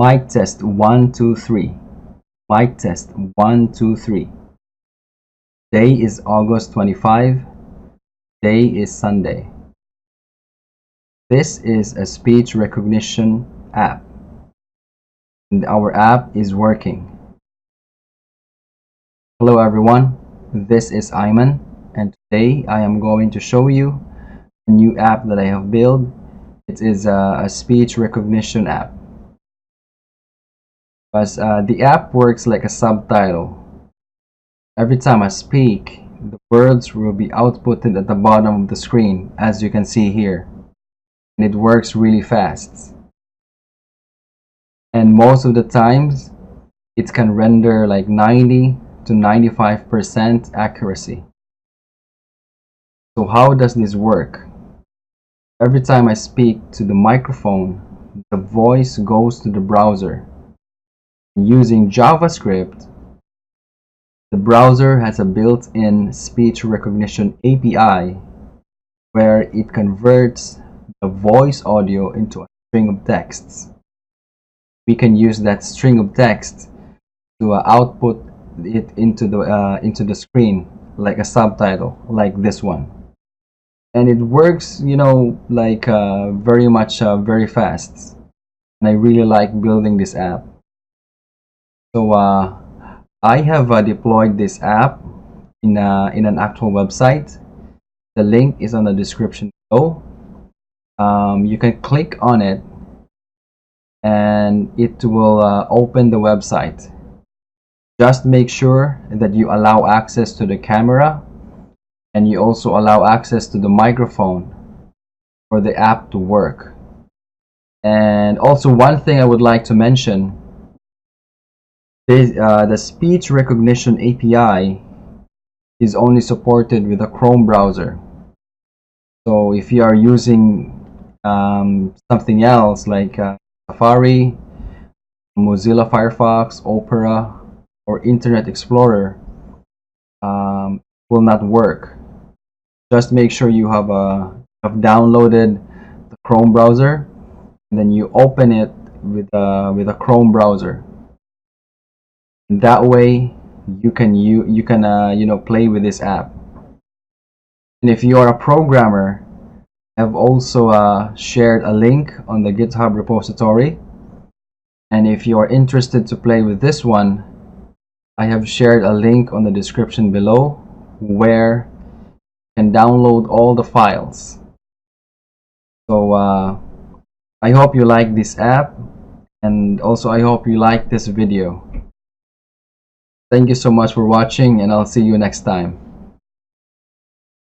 Mic test 1 2 3. Mic test 1 2 3. Day is August 25. Day is Sunday. This is a speech recognition app, and our app is working. Hello everyone, this is Ayman, and today I am going to show you a new app that I have built. It is a speech recognition app. But the app works like a subtitle. Every time I speak, the words will be outputted at the bottom of the screen, as you can see here. And it works really fast. And most of the times, it can render like 90 to 95% accuracy. So how does this work? Every time I speak to the microphone, the voice goes to the browser. Using JavaScript, the browser has a built-in speech recognition API where it converts the voice audio into a string of texts. We can use that string of text to output it into the screen like a subtitle, like this one. And it works, like very fast. And I really like building this app. So I have deployed this app in an actual website. The link is on the description below. You can click on it and it will open the website. Just make sure that you allow access to the camera and you also allow access to the microphone for the app to work. And also one thing I would like to mention, the Speech Recognition API is only supported with a Chrome browser. So if you are using something else like Safari, Mozilla Firefox, Opera, or Internet Explorer, will not work. Just make sure you have downloaded the Chrome browser, and then you open it with a Chrome browser. That way you can play with this app. And if you are a programmer, I've also shared a link on the GitHub repository. And if you are interested to play with this one, I have shared a link on the description below where you can download all the files. So I hope you like this app, and also I hope you like this video. Thank you so much for watching, and I'll see you next time.